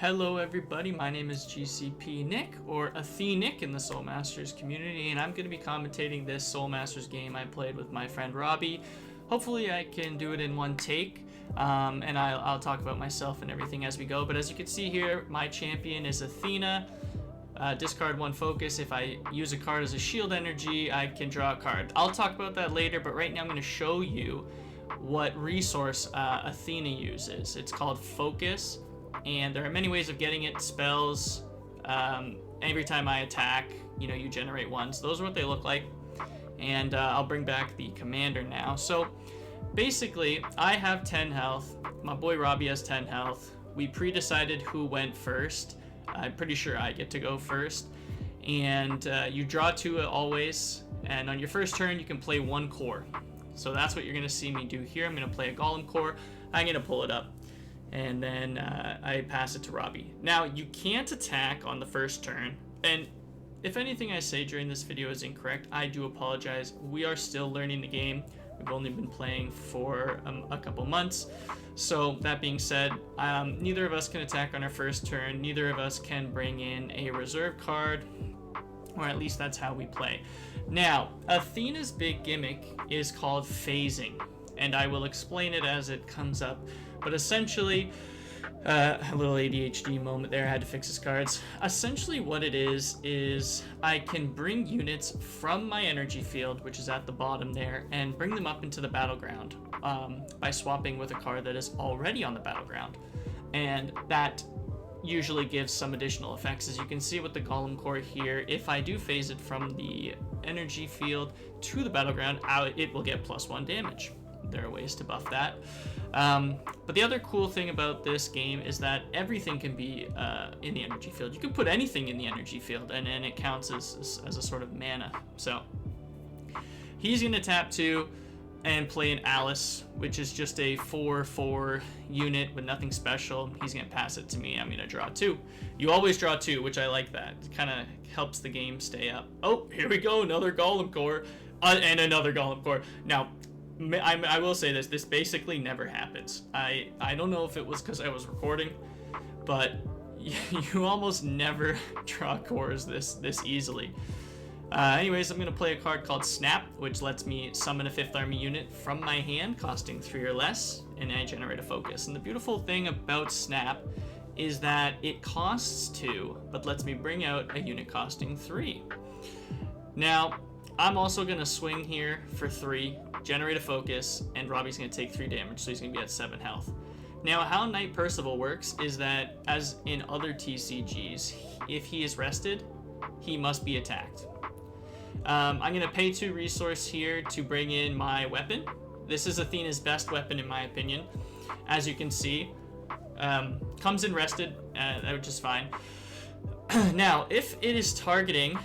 Hello everybody, my name is GCP Nick, or Athena in the Soul Masters community, and I'm going to be commentating this Soul Masters game I played with my friend Robbie. Hopefully I can do it in one take, and I'll talk about myself and everything as we go. But as you can see here, my champion is Athena. Discard one focus. If I use a card as a shield energy, I can draw a card. I'll talk about that later, but right now I'm going to show you what resource Athena uses. It's called Focus. And there are many ways of getting it. Spells, every time I attack, you generate ones. Those are what they look like. And I'll bring back the commander now. So basically, I have 10 health. My boy Robbie has 10 health. We pre-decided who went first. I'm pretty sure I get to go first. And you draw two always. And on your first turn, you can play one core. So that's what you're going to see me do here. I'm going to play a Golem core. I'm going to pull it up. And then I pass it to Robbie. Now, you can't attack on the first turn, and if anything I say during this video is incorrect, I do apologize. We are still learning the game. We've only been playing for a couple months. So that being said, neither of us can attack on our first turn. Neither of us can bring in a reserve card, or at least that's how we play. Now, Athena's big gimmick is called phasing, and I will explain it as it comes up. But essentially, a little ADHD moment there, I had to fix his cards. Essentially what it is I can bring units from my energy field, which is at the bottom there, and bring them up into the battleground by swapping with a card that is already on the battleground. And that usually gives some additional effects. As you can see with the Golem core here, if I do phase it from the energy field to the battleground, it will get +1 damage. There are ways to buff that. But the other cool thing about this game is that everything can be in the energy field. You can put anything in the energy field, and it counts as a sort of mana. So he's going to tap 2 and play an Alice, which is just a 4/4 unit with nothing special. He's going to pass it to me. I'm going to draw 2. You always draw 2, which I like that. It kind of helps the game stay up. Oh, here we go. Another Golem core and another Golem core. Now, I will say this basically never happens. I don't know if it was because I was recording, but you almost never draw cores this easily. Anyways, I'm going to play a card called Snap, which lets me summon a 5th army unit from my hand, costing 3 or less, and I generate a focus. And the beautiful thing about Snap is that it costs 2, but lets me bring out a unit costing 3. Now, I'm also going to swing here for 3, generate a focus, and Robbie's going to take 3 damage, so he's going to be at 7 health. Now, how Knight Percival works is that, as in other TCGs, if he is rested, he must be attacked. I'm going to pay 2 resource here to bring in my weapon. This is Athena's best weapon, in my opinion. As you can see, comes in rested, which is fine. Now, if it is targeting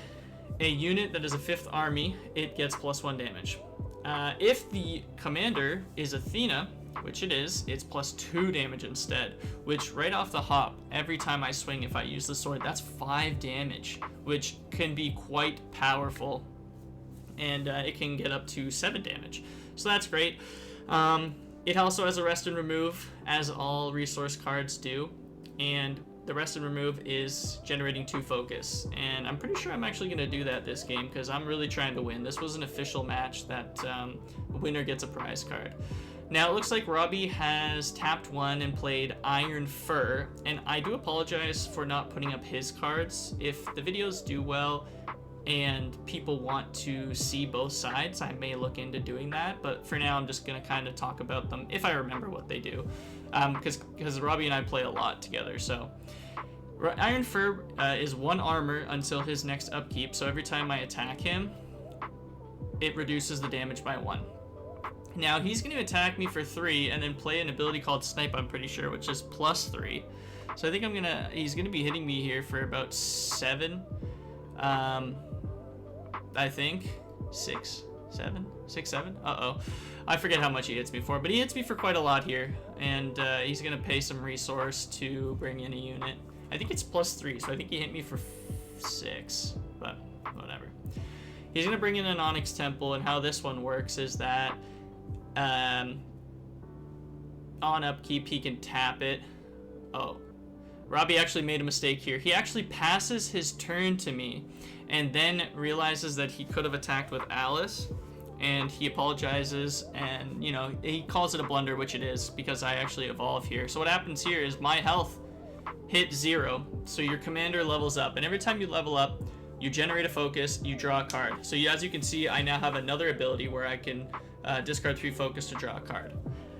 a unit that is a 5th army, it gets +1 damage. If the commander is Athena, which it is, it's +2 damage instead, which right off the hop, every time I swing, if I use the sword, that's 5 damage, which can be quite powerful, and it can get up to 7 damage. So that's great. It also has a rest and remove, as all resource cards do, and the rest and remove is generating 2 focus, and I'm pretty sure I'm actually going to do that this game because I'm really trying to win. This was an official match that winner gets a prize card. Now it looks like Robbie has tapped 1 and played Iron Fur, and I do apologize for not putting up his cards. If the videos do well and people want to see both sides, I may look into doing that, but for now I'm just going to kind of talk about them if I remember what they do, because Robbie and I play a lot together. So Iron Fur is 1 armor until his next upkeep, so every time I attack him, it reduces the damage by 1. Now he's going to attack me for 3 and then play an ability called Snipe, I'm pretty sure, which is +3. So I think he's going to be hitting me here for about 7. I think 6, 7. Uh-oh. I forget how much he hits me for, but he hits me for quite a lot here, and he's going to pay some resource to bring in a unit. I think it's +3, so I think he hit me for 6, but whatever. He's going to bring in an Onyx Temple, and how this one works is that on upkeep he can tap it. Oh, Robbie actually made a mistake here. He actually passes his turn to me and then realizes that he could have attacked with Alice, and he apologizes, and, you know, he calls it a blunder, which it is, because I actually evolve here. So what happens here is my health hit 0, so your commander levels up, and every time you level up, you generate a focus, you draw a card. So as you can see, I now have another ability where I can discard 3 focus to draw a card.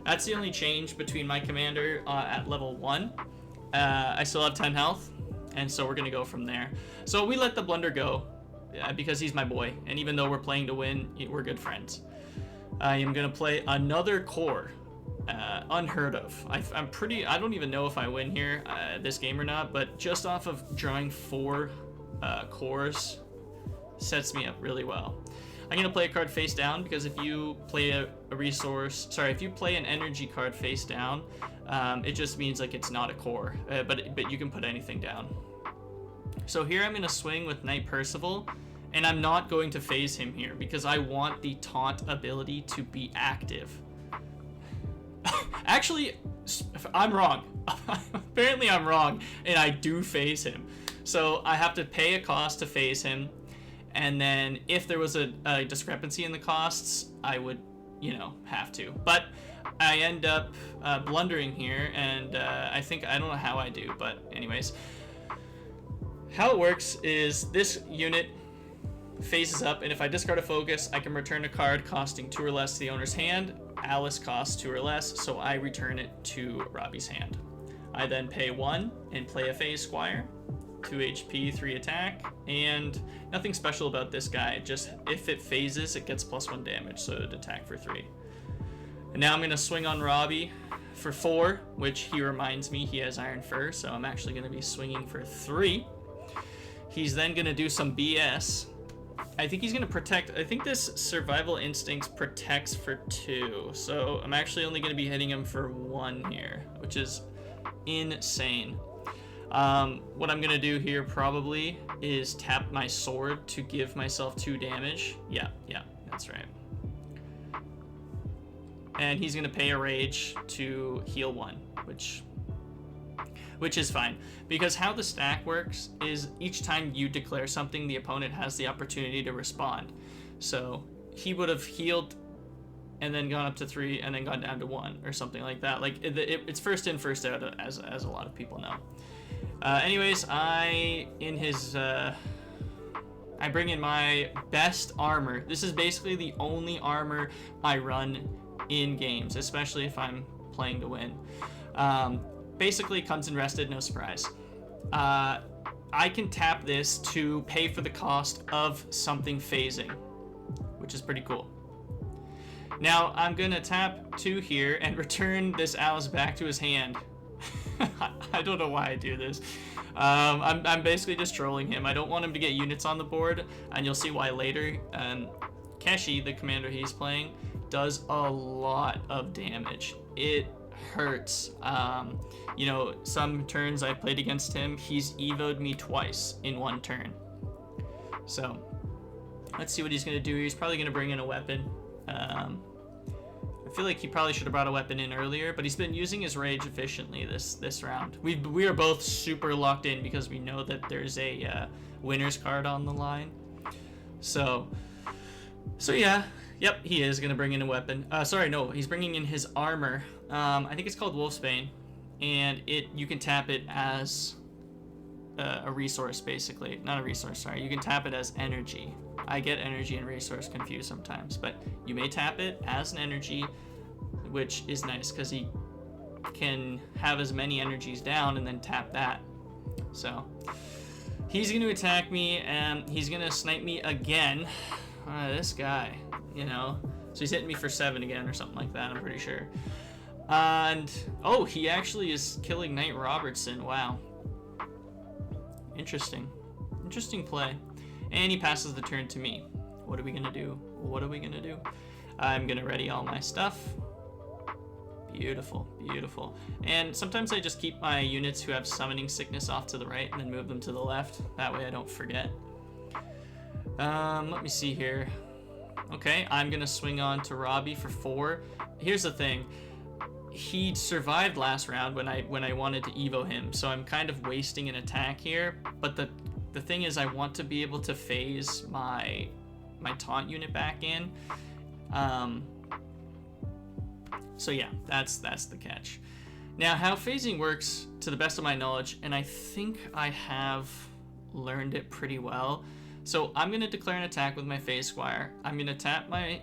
That's the only change between my commander at level 1. I still have 10 health, and so we're going to go from there. So we let the blunder go because he's my boy, and even though we're playing to win, we're good friends. I am going to play another core. Unheard of. I don't even know if I win here this game or not, but just off of drawing 4 cores sets me up really well. I'm going to play a card face down because if you play if you play an energy card face down, it just means like it's not a core, but you can put anything down. So here I'm going to swing with Knight Percival, and I'm not going to phase him here because I want the taunt ability to be active. Actually, I'm wrong. Apparently I'm wrong, and I do phase him. So I have to pay a cost to phase him, and then if there was a discrepancy in the costs, I would, you know, have to. But I end up blundering here, and I don't know how I do, but anyways. How it works is this unit phases up, and if I discard a focus, I can return a card costing 2 or less to the owner's hand. Alice costs 2 or less, so I return it to Robbie's hand. I then pay 1 and play a phase squire. 2 HP, 3 attack, and nothing special about this guy. Just if it phases, it gets +1 damage, so it'd attack for 3. And now I'm going to swing on Robbie for 4, which he reminds me he has Iron Fur, so I'm actually going to be swinging for 3. He's then going to do some BS. I think he's going to protect. I think this Survival Instincts protects for 2, so I'm actually only going to be hitting him for 1 here, which is insane. What I'm going to do here probably is tap my sword to give myself 2 damage. Yeah, that's right. And he's going to pay a rage to heal 1, which is fine, because how the stack works is each time you declare something, the opponent has the opportunity to respond. So he would have healed and then gone up to 3 and then gone down to 1 or something like that. Like it's first in, first out, as a lot of people know. Anyways, I bring in my best armor. This is basically the only armor I run in games, especially if I'm playing to win. Basically, it comes in rested, no surprise. I can tap this to pay for the cost of something phasing, which is pretty cool. Now, I'm going to tap 2 here and return this Alice back to his hand. I don't know why I do this. I'm basically just trolling him. I don't want him to get units on the board, and you'll see why later. Keshi, the commander he's playing, does a lot of damage. It hurts. You know, some turns I played against him, he's evo'd me twice in 1 turn. So let's see what he's going to do. He's probably going to bring in a weapon. I feel like he probably should have brought a weapon in earlier, but he's been using his rage efficiently this round. We are both super locked in because we know that there's a winner's card on the line. So yeah. Yep, he is going to bring in a weapon. Sorry, no, he's bringing in his armor. I think it's called Wolfsbane, and you can tap it as a resource, basically. Not a resource, sorry. You can tap it as energy. I get energy and resource confused sometimes, but you may tap it as an energy, which is nice because he can have as many energies down and then tap that. So he's going to attack me, and he's going to snipe me again. This guy, you know. So he's hitting me for 7 again or something like that, I'm pretty sure. And, oh, he actually is killing Knight Robertson. Wow. Interesting play. And he passes the turn to me. What are we gonna do? I'm gonna ready all my stuff. Beautiful. And sometimes I just keep my units who have summoning sickness off to the right and then move them to the left. That way I don't forget. Let me see here. Okay, I'm gonna swing on to Robbie for 4. Here's the thing. he survived last round when I wanted to evo him, so I'm kind of wasting an attack here. But the thing is, I want to be able to phase my taunt unit back in. So yeah, that's the catch. Now, how phasing works, to the best of my knowledge, and I think I have learned it pretty well. So I'm gonna declare an attack with my phase squire. I'm gonna tap my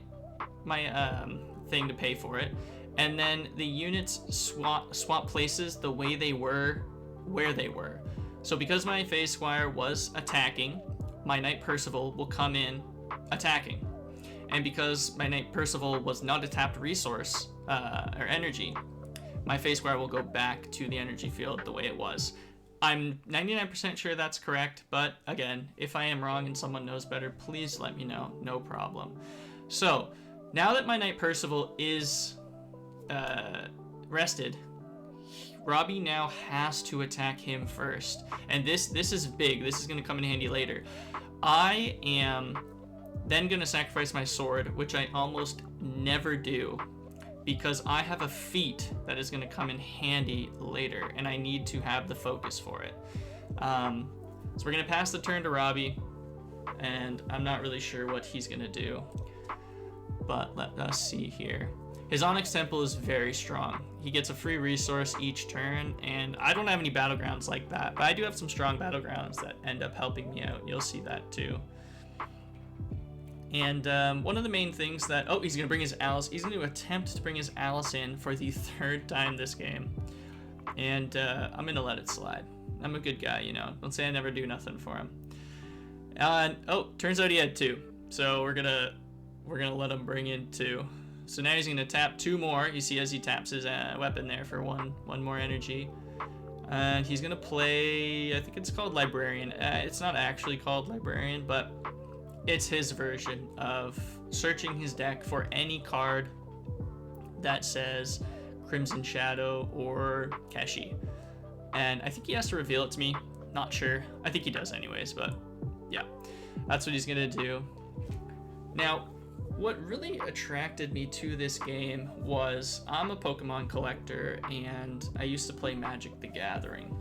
thing to pay for it, and then the units swap places the way they were, where they were. So because my phase squire was attacking, my Knight Percival will come in attacking, and because my Knight Percival was not a tapped resource or energy, my phase squire will go back to the energy field the way it was. I'm 99% sure that's correct, but again, if I am wrong and someone knows better, please let me know, no problem. So now that my Knight Percival is rested, Robbie now has to attack him first, and this is big. This is going to come in handy later. I am then going to sacrifice my sword, which I almost never do, because I have a feat that is going to come in handy later, and I need to have the focus for it. So we're going to pass the turn to Robbie, and I'm not really sure what he's going to do, but let us see here. His Onyx Temple is very strong. He gets a free resource each turn, and I don't have any battlegrounds like that, but I do have some strong battlegrounds that end up helping me out. You'll see that too. And one of the main things that... Oh, he's going to bring his Alice. He's going to attempt to bring his Alice in for the third time this game. And I'm going to let it slide. I'm a good guy, you know. Don't say I never do nothing for him. Oh, turns out he had two. So we're gonna let him bring in two. So now he's going to tap two more. You see as he taps his weapon there for one more energy. And he's going to play... I think it's called Librarian. It's not actually called Librarian, but... it's his version of searching his deck for any card that says Crimson Shadow or Keshi. And I think he has to reveal it to me. Not sure. I think he does anyways, but yeah. That's what he's gonna do. Now, what really attracted me to this game was I'm a Pokemon collector and I used to play Magic the Gathering.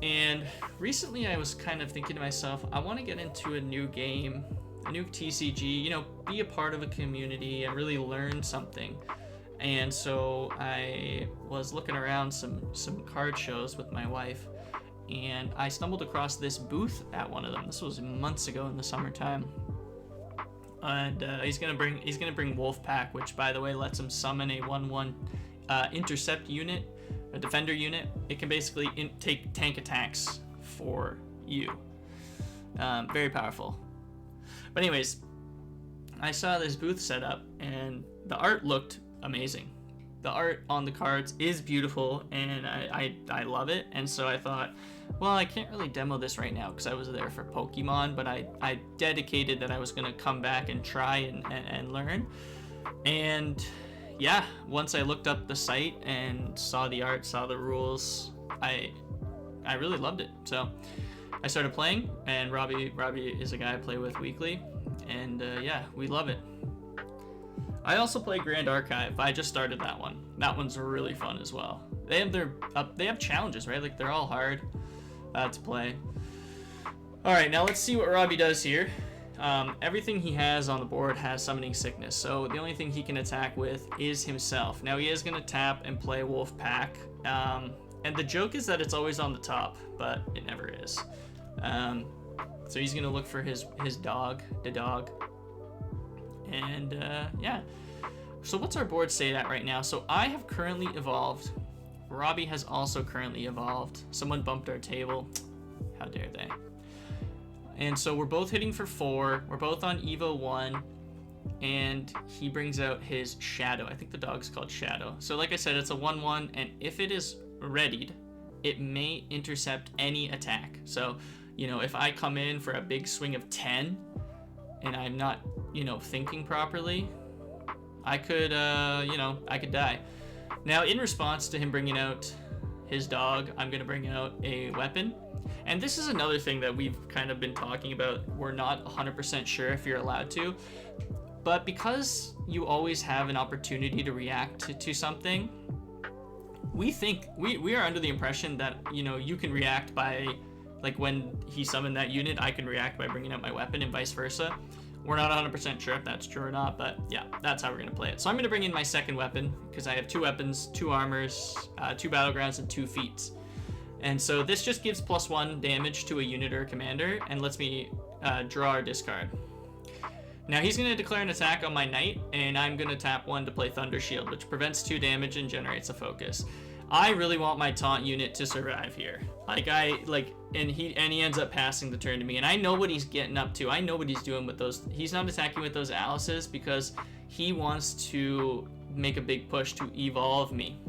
And recently I was kind of thinking to myself, I want to get into a new game, a new TCG, you know, be a part of a community and really learn something. And so I was looking around some card shows with my wife, and I stumbled across this booth at one of them. This was months ago in the summertime. And he's gonna bring Wolfpack, which by the way lets him summon a 1/1 intercept unit. A defender unit. It can basically take tank attacks for you. Very powerful. But anyways, I saw this booth set up and the art looked amazing. The art on the cards is beautiful and I love it. And so I thought, well, I can't really demo this right now because I was there for Pokemon, but I dedicated that I was going to come back and try and learn. And yeah, once I looked up the site and saw the art, saw the rules, I really loved it. So I started playing, and Robbie is a guy I play with weekly, and yeah, we love it. I also play Grand Archive. I just started that one. That one's really fun as well. They have challenges, right? Like they're all hard to play. All right, now let's see what Robbie does here. Everything he has on the board has Summoning Sickness, so the only thing he can attack with is himself. Now he is going to tap and play Wolfpack, and the joke is that it's always on the top, but it never is. So he's going to look for his dog, the dog, and yeah. So what's our board state at right now? So I have currently evolved. Robbie has also currently evolved. Someone bumped our table. How dare they? And so we're both hitting for 4. We're both on Evo 1. And he brings out his Shadow. I think the dog's called Shadow. So like I said, it's a 1/1. And if it is readied, it may intercept any attack. So, you know, if I come in for a big swing of 10 and I'm not, you know, thinking properly, I could, I could die. Now, in response to him bringing out his dog, I'm going to bring out a weapon. And this is another thing that we've kind of been talking about. We're not 100% sure if you're allowed to. But because you always have an opportunity to react to something, we are under the impression that, you know, you can react by, like, when he summoned that unit, I can react by bringing out my weapon and vice versa. We're not 100% sure if that's true or not, but yeah, that's how we're going to play it. So I'm going to bring in my second weapon because I have 2 weapons, 2 armors, 2 battlegrounds, and 2 feats. And so this just gives +1 damage to a unit or a commander and lets me draw or discard. Now he's going to declare an attack on my knight, and I'm going to tap 1 to play Thunder Shield, which prevents 2 damage and generates a focus. I really want my taunt unit to survive here. And he ends up passing the turn to me, and I know what he's getting up to. I know what he's doing with those. He's not attacking with those Alices because he wants to make a big push to evolve me.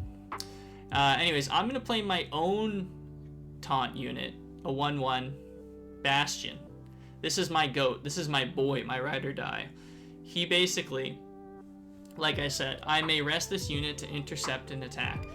Anyways, I'm going to play my own taunt unit, a 1/1 Bastion. This is my goat. This is my boy, my ride or die. He basically, like I said, I may rest this unit to intercept an attack.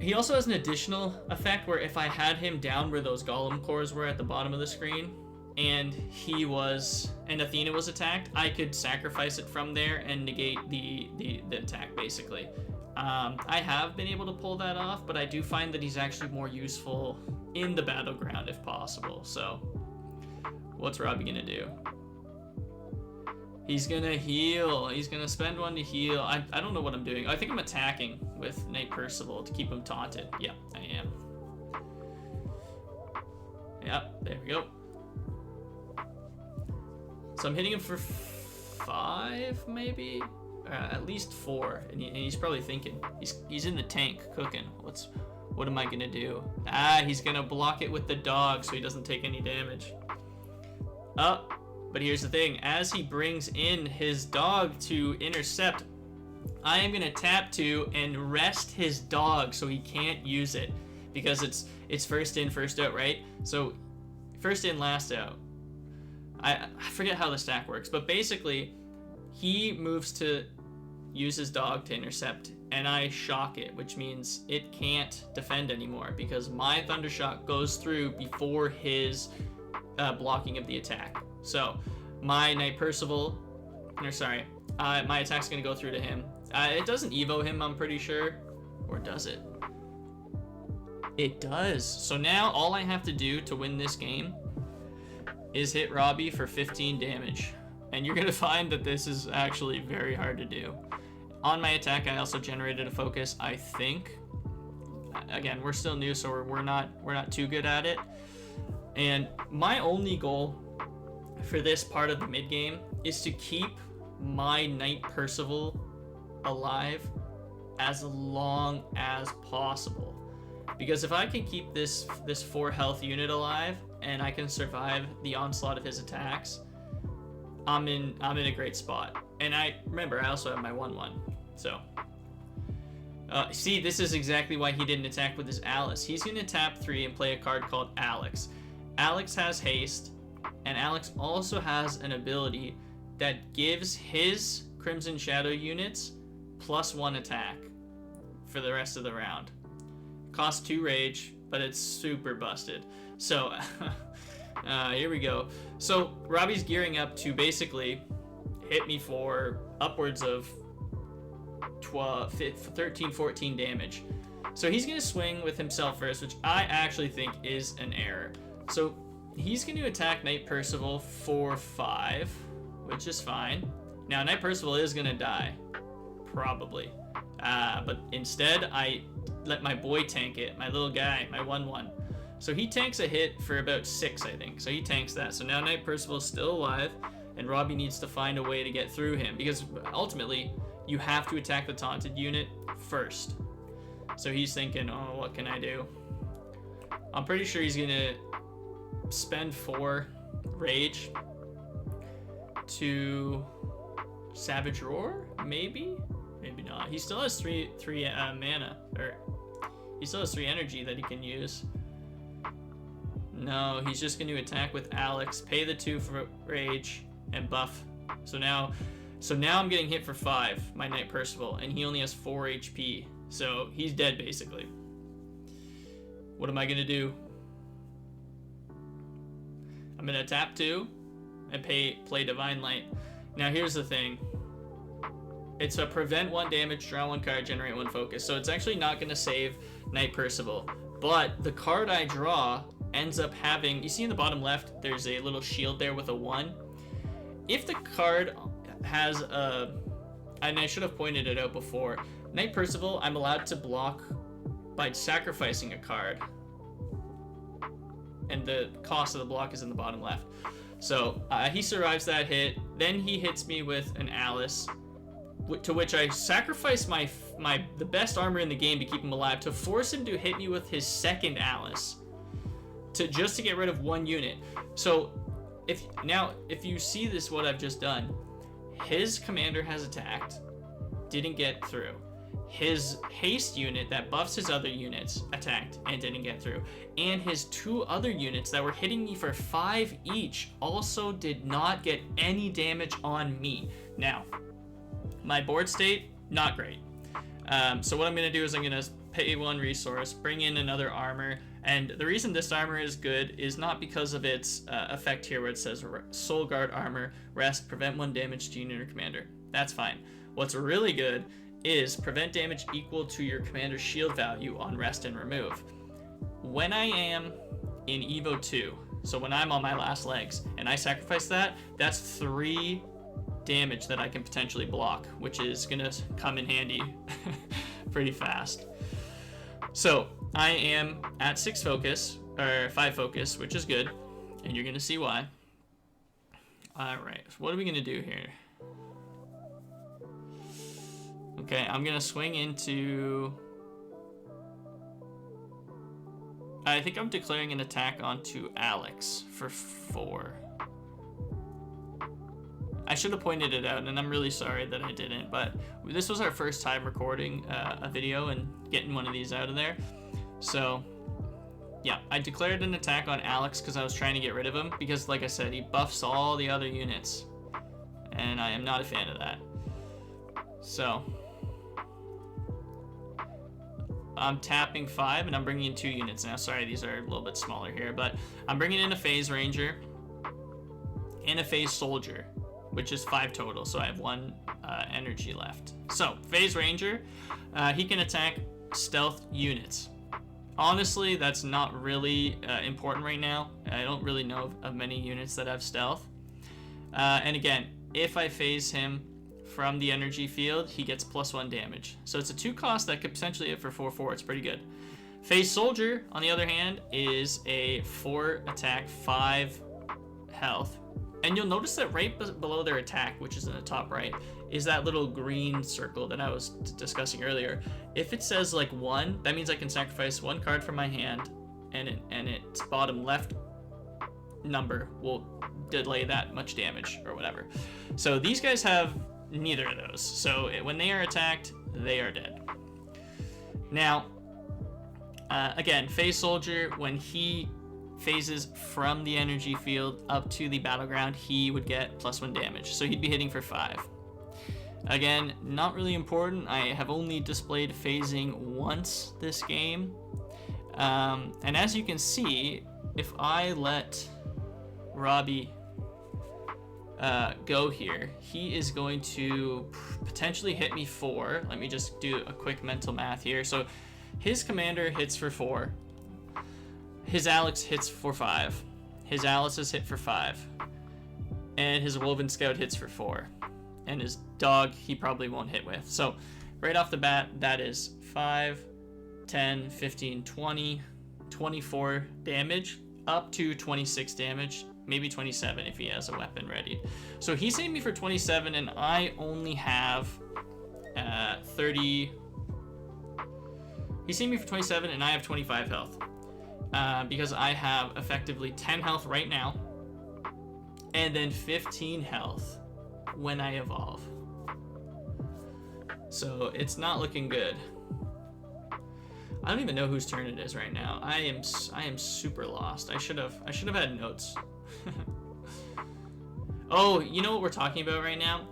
He also has an additional effect where if I had him down where those golem cores were at the bottom of the screen, and Athena was attacked, I could sacrifice it from there and negate the attack, basically. I have been able to pull that off, but I do find that he's actually more useful in the battleground if possible. So what's Robbie gonna do? He's gonna heal. He's gonna spend 1 to heal. I don't know what I'm doing. I think I'm attacking with Knight Percival to keep him taunted. Yeah, I am. Yep, there we go. So I'm hitting him for 5, maybe? At least 4. And he's probably thinking, he's in the tank cooking. What am I gonna do? He's gonna block it with the dog so he doesn't take any damage. Oh. But here's the thing, as he brings in his dog to intercept, I am going to tap 2 and rest his dog so he can't use it, because it's first in, first out, right? So first in, last out. I forget how the stack works, but basically he moves to use his dog to intercept, and I shock it, which means it can't defend anymore because my Thunder Shock goes through before his blocking of the attack. So my Knight Percival, my attack's gonna go through to him. It doesn't evo him, I'm pretty sure, or does it? It does. So now all I have to do to win this game is hit Robbie for 15 damage, and you're gonna find that this is actually very hard to do. On my attack, I also generated a focus, I think. Again, we're still new, so we're not too good at it. And my only goal for this part of the mid game is to keep my Knight Percival alive as long as possible, because if I can keep this 4 health unit alive and I can survive the onslaught of his attacks, I'm in a great spot. And I also have my 1/1. So see, this is exactly why he didn't attack with his Alice. He's gonna tap 3 and play a card called Alex. Alex has haste, and Alex also has an ability that gives his Crimson Shadow units +1 attack for the rest of the round. Costs 2 rage, but it's super busted. So here we go. So Robbie's gearing up to basically hit me for upwards of 13, 14 damage. So he's going to swing with himself first, which I actually think is an error. So he's going to attack Knight Percival for 5, which is fine. Now, Knight Percival is going to die, probably. But instead, I let my boy tank it, my little guy, my 1/1. So he tanks a hit for about 6, I think. So he tanks that. So now Knight Percival is still alive, and Robbie needs to find a way to get through him, because ultimately, you have to attack the taunted unit first. So he's thinking, oh, what can I do? I'm pretty sure he's going to spend 4 rage to Savage Roar, maybe not. He still has 3 mana, or he still has 3 energy that he can use. No, he's just going to attack with Alex, pay the 2 for rage, and buff. So now I'm getting hit for 5, my Knight Percival, and he only has 4 HP, so he's dead basically. What am I going to do? I'm going to tap 2 and play Divine Light. Now here's the thing. It's a prevent 1 damage, draw 1 card, generate 1 focus. So it's actually not going to save Knight Percival. But the card I draw ends up having, you see in the bottom left, there's a little shield there with a 1. If the card has a, and I should have pointed it out before, Knight Percival, I'm allowed to block by sacrificing a card. And the cost of the block is in the bottom left. So he survives that hit. Then he hits me with an Alice, to which I sacrifice the best armor in the game to keep him alive, to force him to hit me with his second Alice, just to get rid of 1 unit. So if you see this, what I've just done, his commander has attacked, didn't get through. His haste unit that buffs his other units attacked and didn't get through. And his 2 other units that were hitting me for 5 each also did not get any damage on me. Now, my board state, not great. So what I'm going to do is I'm going to pay 1 resource, bring in another armor. And the reason this armor is good is not because of its effect here where it says Soul Guard armor, rest, prevent 1 damage to unit or commander. That's fine. What's really good is prevent damage equal to your commander's shield value on rest and remove. When I am in Evo 2, so when I'm on my last legs and I sacrifice that, that's 3 damage that I can potentially block, which is gonna come in handy pretty fast. So I am at 6 focus, or 5 focus, which is good, and you're gonna see why. Alright, so what are we gonna do here? Okay, I'm gonna swing into... I think I'm declaring an attack onto Alex for 4. I should have pointed it out, and I'm really sorry that I didn't, but this was our first time recording a video and getting one of these out of there. So, yeah, I declared an attack on Alex because I was trying to get rid of him, because, like I said, he buffs all the other units, and I am not a fan of that. So... I'm tapping 5 and I'm bringing in 2 units now. Sorry, these are a little bit smaller here, but I'm bringing in a Phase Ranger and a Phase Soldier, which is 5 total, so I have 1 energy left. So, Phase Ranger, he can attack stealth units. Honestly, that's not really important right now. I don't really know of many units that have stealth. And again, if I phase him from the energy field, he gets +1 damage. So it's a 2 cost that could potentially hit for 4/4. It's pretty good. Phase Soldier, on the other hand, is a 4 attack, 5 health. And you'll notice that right below their attack, which is in the top right, is that little green circle that I was discussing earlier. If it says like 1, that means I can sacrifice 1 card from my hand, and its bottom left number will delay that much damage or whatever. So these guys have neither of those. So when they are attacked, they are dead. Now, again, Phase Soldier, when he phases from the energy field up to the battleground, he would get +1 damage. So he'd be hitting for 5. Again, not really important. I have only displayed phasing once this game. And as you can see, if I let Robbie go here, he is going to potentially hit me 4. Let me just do a quick mental math here. So his commander hits for 4. His Alex hits for 5. His Alice is hit for 5. And his Woven Scout hits for 4. And his dog, he probably won't hit with. So right off the bat, that is 5, 10, 15, 20, 24 damage, up to 26 damage. Maybe 27 if he has a weapon ready. So he saved me for 27, and I only have 30. He saved me for 27, and I have 25 health. Because I have effectively 10 health right now, and then 15 health when I evolve. So it's not looking good. I don't even know whose turn it is right now. I am super lost. I should have had notes. Oh, you know what we're talking about right now?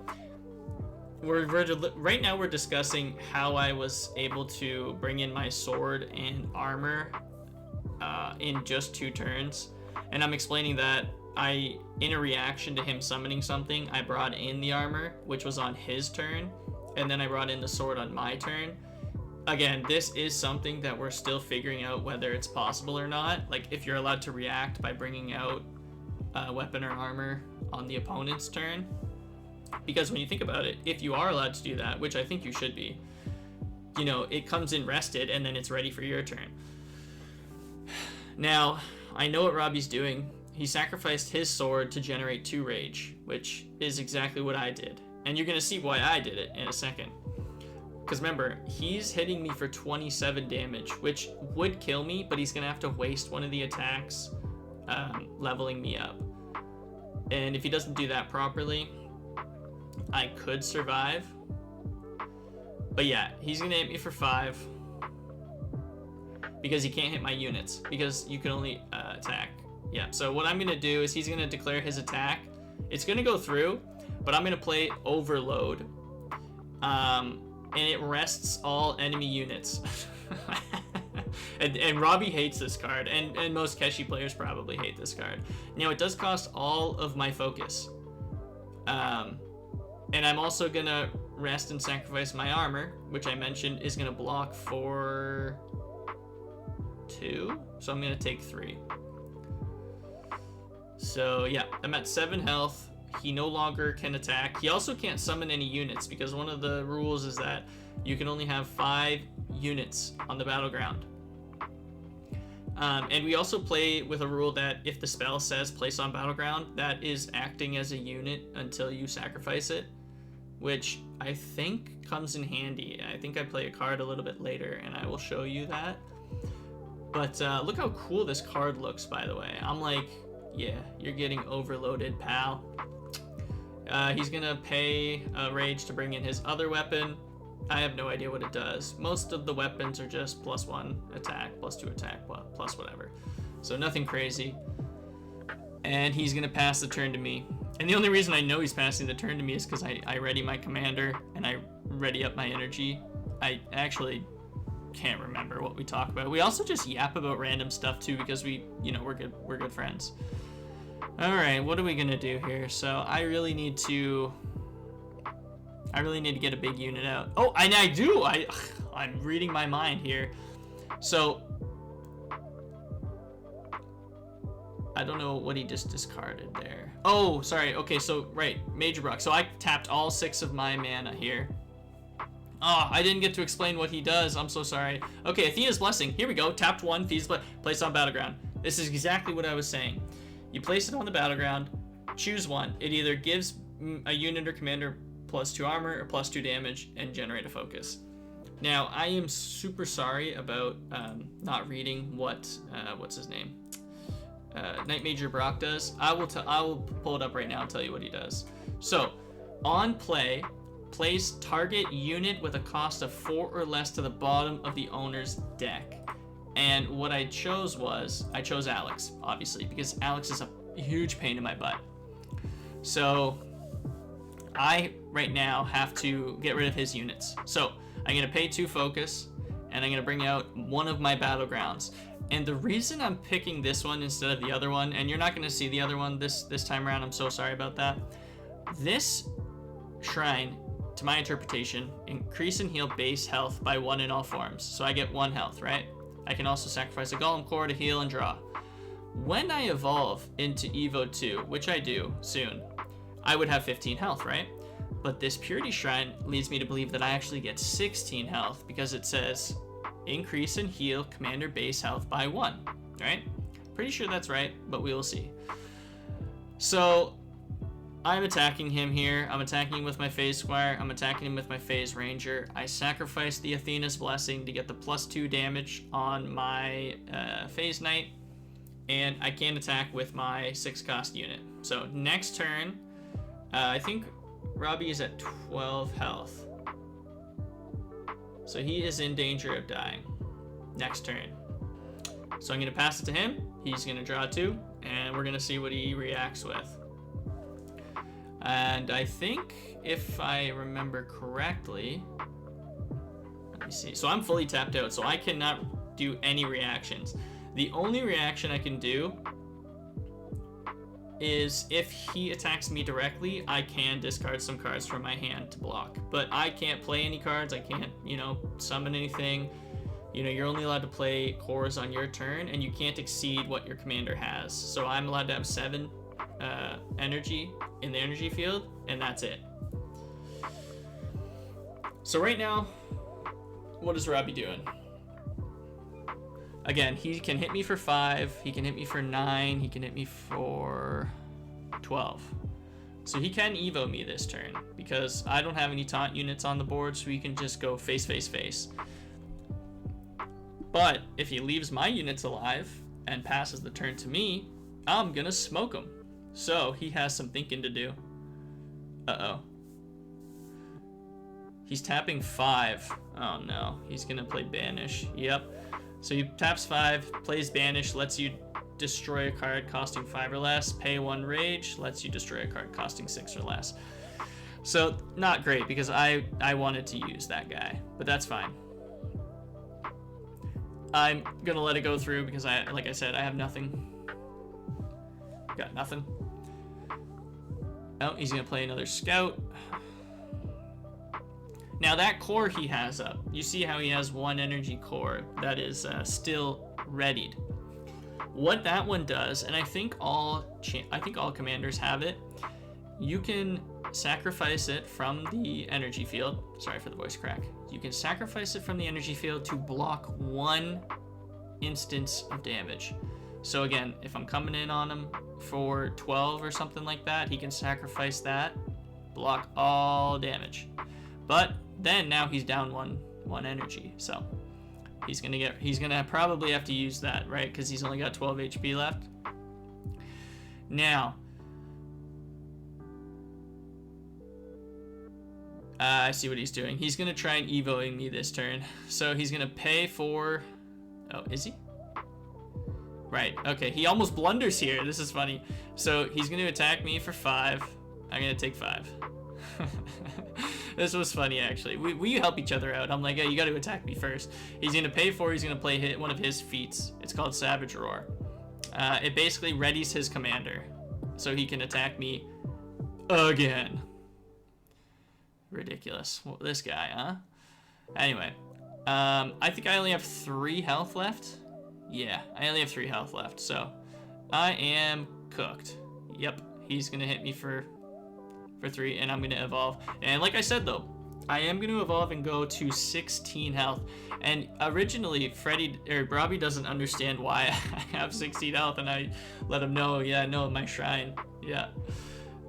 Right now we're discussing how I was able to bring in my sword and armor in just 2 turns, and I'm explaining that in a reaction to him summoning something, I brought in the armor, which was on his turn, and then I brought in the sword on my turn. Again, this is something that we're still figuring out whether it's possible or not. Like, if you're allowed to react by bringing out weapon or armor on the opponent's turn. Because when you think about it, if you are allowed to do that, which I think you should be, you know, it comes in rested and then it's ready for your turn. Now, I know what Robbie's doing. He sacrificed his sword to generate 2 rage, which is exactly what I did. And you're going to see why I did it in a second. Because remember, he's hitting me for 27 damage, which would kill me, but he's going to have to waste one of the attacks leveling me up. And if he doesn't do that properly, I could survive. But yeah, he's going to hit me for 5. Because he can't hit my units. Because you can only attack. Yeah, so what I'm going to do is he's going to declare his attack. It's going to go through, but I'm going to play Overload. And it rests all enemy units. and Robbie hates this card, and most Keshi players probably hate this card. Now, it does cost all of my focus. And I'm also going to rest and sacrifice my armor, which I mentioned is going to block for 2. So I'm going to take 3. So yeah, I'm at 7 health. He no longer can attack. He also can't summon any units because one of the rules is that you can only have 5 units on the battleground. And we also play with a rule that if the spell says place on battleground, that is acting as a unit until you sacrifice it, which I think comes in handy. I think I play a card a little bit later and I will show you that. But look how cool this card looks, by the way. I'm like, yeah, you're getting overloaded, pal. He's gonna pay rage to bring in his other weapon. I have no idea what it does. Most of the weapons are just +1 attack, +2 attack, plus whatever. So nothing crazy. And he's gonna pass the turn to me. And the only reason I know he's passing the turn to me is because I ready my commander and I ready up my energy. I actually can't remember what we talk about. We also just yap about random stuff too because we're good friends. All right, what are we gonna do here? So I really need to get a big unit out. Oh, and I do. I'm reading my mind here. So I don't know what he just discarded there. Oh, sorry. Okay, so right, Major Brock. So I tapped all 6 of my mana here. Oh, I didn't get to explain what he does. I'm so sorry. Okay, Athena's Blessing. Here we go. Tapped 1, Athena's Blessing. Place on battleground. This is exactly what I was saying. You place it on the battleground, choose 1. It either gives a unit or commander +2 armor or +2 damage and generate a focus. Now, I am super sorry about not reading what's his name? Knight Major Brock does. I will pull it up right now and tell you what he does. So, on play, place target unit with a cost of 4 or less to the bottom of the owner's deck. And what I chose Alex, obviously, because Alex is a huge pain in my butt. So I, right now, have to get rid of his units. So I'm going to pay 2 focus, and I'm going to bring out one of my battlegrounds. And the reason I'm picking this one instead of the other one, and you're not going to see the other one this time around, I'm so sorry about that. This shrine, to my interpretation, increase and heal base health by 1 in all forms. So I get 1 health, right? I can also sacrifice a Golem Core to heal and draw. When I evolve into Evo 2, which I do soon, I would have 15 health, right? But this Purity Shrine leads me to believe that I actually get 16 health because it says increase and heal commander base health by 1, right? Pretty sure that's right, but we will see. So I'm attacking him here. I'm attacking him with my Phase Squire. I'm attacking him with my Phase Ranger. I sacrifice the Athena's Blessing to get the +2 damage on my Phase Knight. And I can attack with my 6-cost unit. So next turn, I think Robbie is at 12 health. So he is in danger of dying next turn. So I'm going to pass it to him. He's going to draw 2. And we're going to see what he reacts with. And I think, if I remember correctly, let me see. So I'm fully tapped out, so I cannot do any reactions. The only reaction I can do is if he attacks me directly, I can discard some cards from my hand to block. But I can't play any cards. I can't, summon anything. You're only allowed to play cores on your turn, and you can't exceed what your commander has. So I'm allowed to have 7 energy in the energy field, and that's it. So right now, what is Robbie doing? Again, he can hit me for 5, he can hit me for 9, he can hit me for 12. So he can Evo me this turn, because I don't have any taunt units on the board, so he can just go face, face, face. But if he leaves my units alive and passes the turn to me, I'm gonna smoke him. So he has some thinking to do. Uh-oh. He's tapping 5. Oh no, he's gonna play Banish. Yep. So he taps 5, plays Banish, lets you destroy a card costing 5 or less, pay 1 Rage, lets you destroy a card costing 6 or less. So not great, because I wanted to use that guy, but that's fine. I'm gonna let it go through because like I said, I have nothing. Got nothing. Oh, he's gonna play another Scout. Now that core he has up, you see how he has 1 energy core that is still readied. What that one does, and I think all commanders have it, you can sacrifice it from the energy field. Sorry for the voice crack. You can sacrifice it from the energy field to block 1 instance of damage. So again, if I'm coming in on him for 12 or something like that, he can sacrifice that, block all damage. But then now he's down one energy, so he's gonna probably have to use that, right? Because he's only got 12 HP left. Now, I see what he's doing. He's gonna try and evoing me this turn. So he's gonna pay for. Oh, is he? Right. Okay. He almost blunders here. This is funny. So he's gonna attack me for 5. I'm gonna take 5. This was funny, actually. We help each other out. I'm like, hey, you got to attack me first. He's going to pay 4. He's going to play one of his feats. It's called Savage Roar. It basically readies his commander, so he can attack me again. Ridiculous. Well, this guy, huh? Anyway, I think I only have 3 health left. Yeah, I only have 3 health left, so I am cooked. Yep, he's going to hit me for 3, and I'm going to evolve. And like I said, though, I am going to evolve and go to 16 health. And originally, Robbie doesn't understand why I have 16 health, and I let him know, yeah, no, my shrine. Yeah,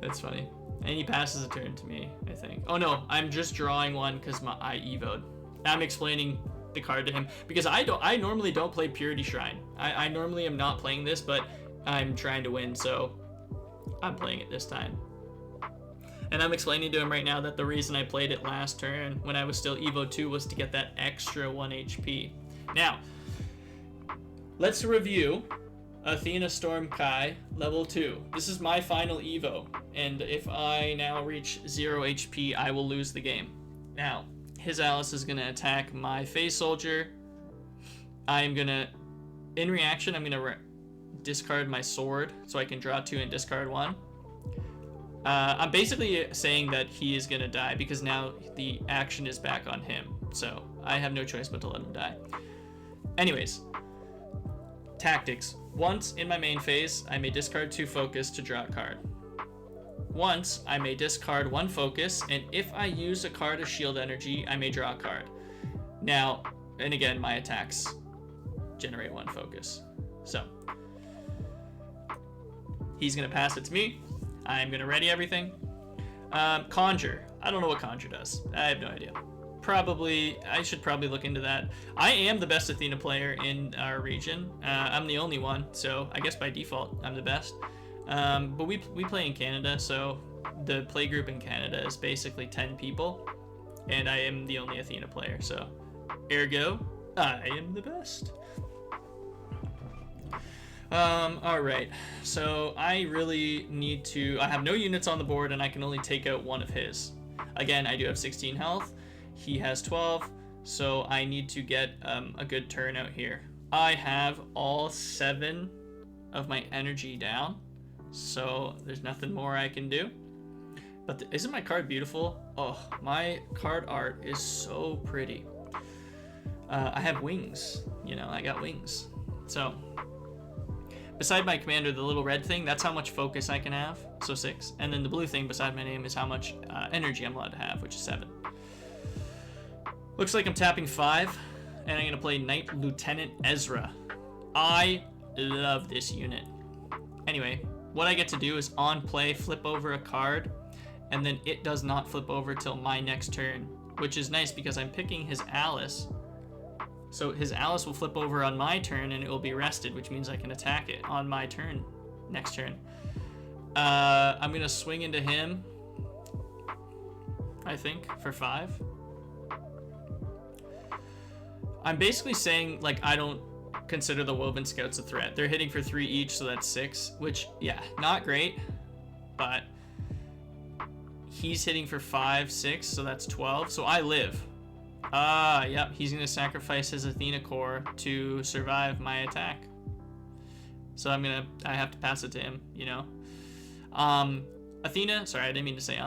that's funny. And he passes a turn to me, I think. Oh, no, I'm just drawing one because I evoed. I'm explaining the card to him, because I normally don't play Purity Shrine. I normally am not playing this, but I'm trying to win, so I'm playing it this time. And I'm explaining to him right now that the reason I played it last turn when I was still Evo 2 was to get that extra 1 HP. Now, let's review Athena Storm Kai level 2. This is my final Evo, and if I now reach 0 HP, I will lose the game. Now, his Alice is going to attack my Phase Soldier. In reaction, I'm going to discard my sword so I can draw 2 and discard 1. I'm basically saying that he is going to die because now the action is back on him. So I have no choice but to let him die. Anyways, tactics. Once in my main phase, I may discard 2 focus to draw a card. Once, I may discard 1 focus, and if I use a card of shield energy, I may draw a card. Now, and again, my attacks generate 1 focus. So, he's going to pass it to me. I'm going to ready everything. Conjure. I don't know what Conjure does. I have no idea. I should probably look into that. I am the best Athena player in our region. I'm the only one, so I guess by default, I'm the best. But we play in Canada, so the play group in Canada is basically 10 people, and I am the only Athena player, so ergo, I am the best. Alright, so I really need to, I have no units on the board and I can only take out 1 of his. Again, I do have 16 health, he has 12, so I need to get a good turn out here. I have all 7 of my energy down, so there's nothing more I can do. But isn't my card beautiful? Oh, my card art is so pretty. I have wings, you know, I got wings. So, beside my commander, the little red thing, that's how much focus I can have, so 6. And then the blue thing beside my name is how much energy I'm allowed to have, which is 7. Looks like I'm tapping 5, and I'm gonna play Knight Lieutenant Ezra. I love this unit. Anyway, what I get to do is on play, flip over a card, and then it does not flip over till my next turn, which is nice because I'm picking his Alice. So his Alice will flip over on my turn and it will be rested, which means I can attack it on my turn, next turn. I'm gonna swing into him, I think, for 5. I'm basically saying, like, I don't consider the Woven Scouts a threat. They're hitting for 3 each, so that's 6, which, yeah, not great, but he's hitting for 5, 6, so that's 12, so I live. Yep, he's gonna sacrifice his Athena core to survive my attack. So I have to pass it to him, you know. Athena, sorry, I didn't mean to say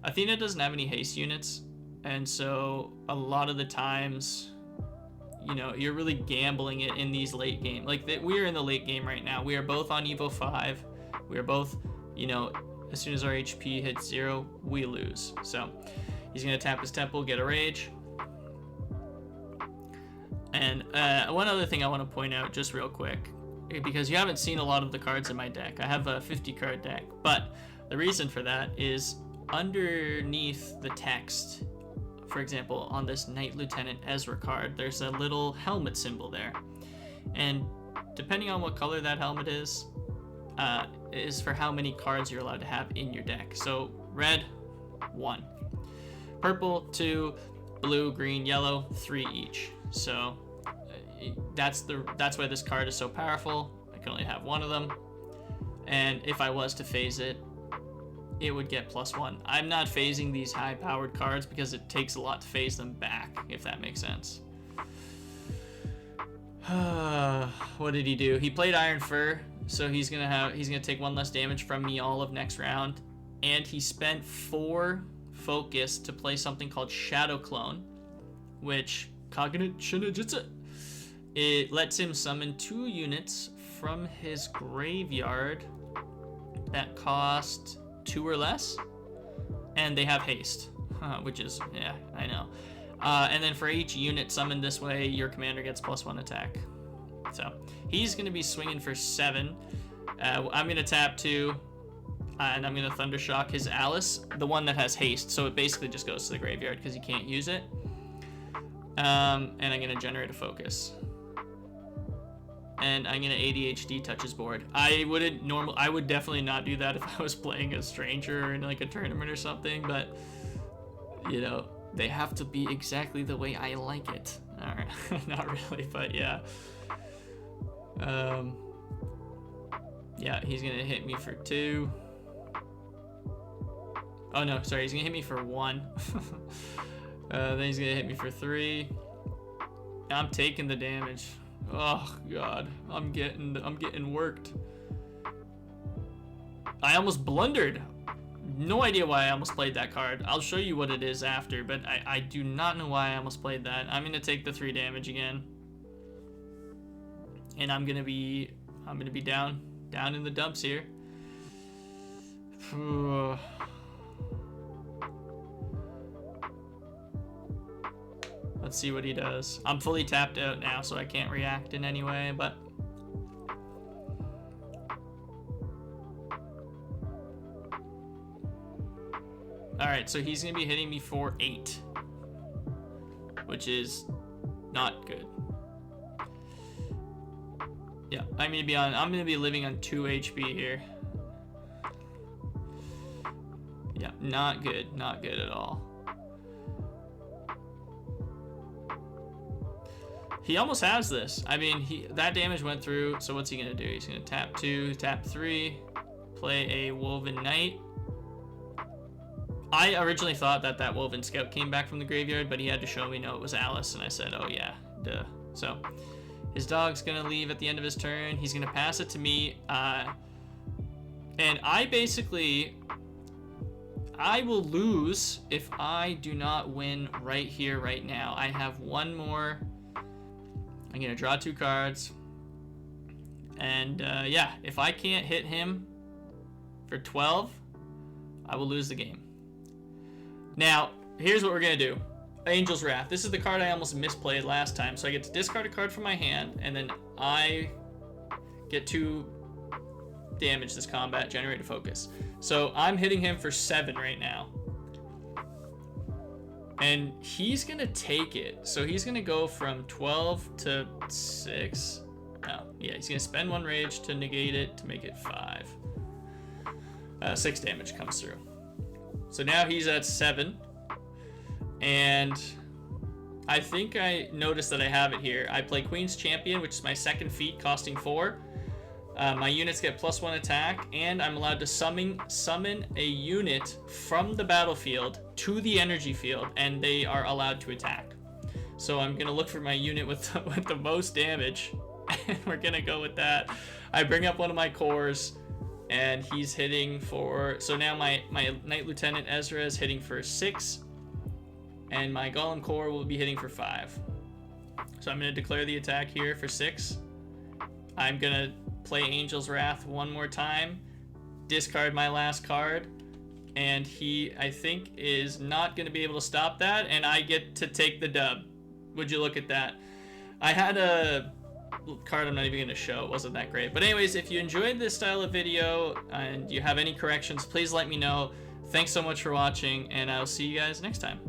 Athena doesn't have any haste units, and so a lot of the times, you know, you're really gambling it in these late game. Like, we are in the late game right now. We are both on Evo 5. We are both, you know, as soon as our HP hits 0, we lose. So he's gonna tap his temple, get a rage. And one other thing I want to point out just real quick, because you haven't seen a lot of the cards in my deck. I have a 50 card deck, but the reason for that is underneath the text, for example, on this Knight Lieutenant Ezra card, there's a little helmet symbol there. And depending on what color that helmet is for how many cards you're allowed to have in your deck. So red, 1. Purple, 2. Blue, green, yellow, 3 each. So that's why this card is so powerful. I can only have 1 of them. And if I was to phase it, it would get +1. I'm not phasing these high-powered cards because it takes a lot to phase them back, if that makes sense. What did he do? He played Iron Fur, so he's gonna take 1 less damage from me all of next round. And he spent 4 focus to play something called Shadow Clone, which Cognate Shinajitsu. It lets him summon 2 units from his graveyard that cost 2 or less, and they have haste, which is, yeah, I know. And then for each unit summoned this way, your commander gets +1 attack. So he's going to be swinging for 7. I'm going to tap 2, and I'm going to Thundershock his Alice, the one that has haste, so it basically just goes to the graveyard because he can't use it. And I'm going to generate a focus. And I'm gonna ADHD touch his board. I would definitely not do that if I was playing a stranger in like a tournament or something, but you know, they have to be exactly the way I like it. All right, not really, but yeah. Yeah, he's gonna hit me for 2. Oh no, sorry, he's gonna hit me for 1. Then he's gonna hit me for 3. I'm taking the damage. Oh god, I'm getting worked. I almost blundered. No idea why I almost played that card. I'll show you what it is after, but I do not know why I almost played that. I'm gonna take the 3 damage again, and I'm gonna be down in the dumps here. Let's see what he does. I'm fully tapped out now, so I can't react in any way, but alright, so he's gonna be hitting me for 8, which is not good. Yeah, I'm gonna be living on 2 HP here. Yeah, not good at all. He almost has this. I mean, that damage went through, so what's he gonna do? He's gonna tap 2, tap 3, play a Woven Knight. I originally thought that Woven Scout came back from the graveyard, but he had to show me no, it was Alice, and I said, oh yeah, duh. So his dog's gonna leave at the end of his turn. He's gonna pass it to me. And I will lose if I do not win right here, right now. I have one more. I'm gonna draw 2 cards. And yeah, if I can't hit him for 12, I will lose the game. Now, here's what we're gonna do. Angel's Wrath. This is the card I almost misplayed last time. So I get to discard a card from my hand, and then I get to damage this combat, generate a focus. So I'm hitting him for 7 right now. And he's going to take it. So he's going to go from 12 to 6. No, yeah, he's going to spend 1 rage to negate it to make it 5. 6 damage comes through. So now he's at 7. And I think I noticed that I have it here. I play Queen's Champion, which is my 2nd feat, costing 4. My units get +1 attack, and I'm allowed to summon a unit from the battlefield to the energy field, and they are allowed to attack. So I'm gonna look for my unit with the most damage, and we're gonna go with that. I bring up one of my cores, and he's hitting for. So now my Knight Lieutenant Ezra is hitting for 6, and my Golem core will be hitting for 5. So I'm gonna declare the attack here for 6. I'm gonna play Angel's Wrath one more time, discard my last card, and he, I think, is not going to be able to stop that, and I get to take the dub. Would you look at that? I had a card I'm not even going to show. It wasn't that great. But anyways, if you enjoyed this style of video and you have any corrections, please let me know. Thanks so much for watching, and I'll see you guys next time.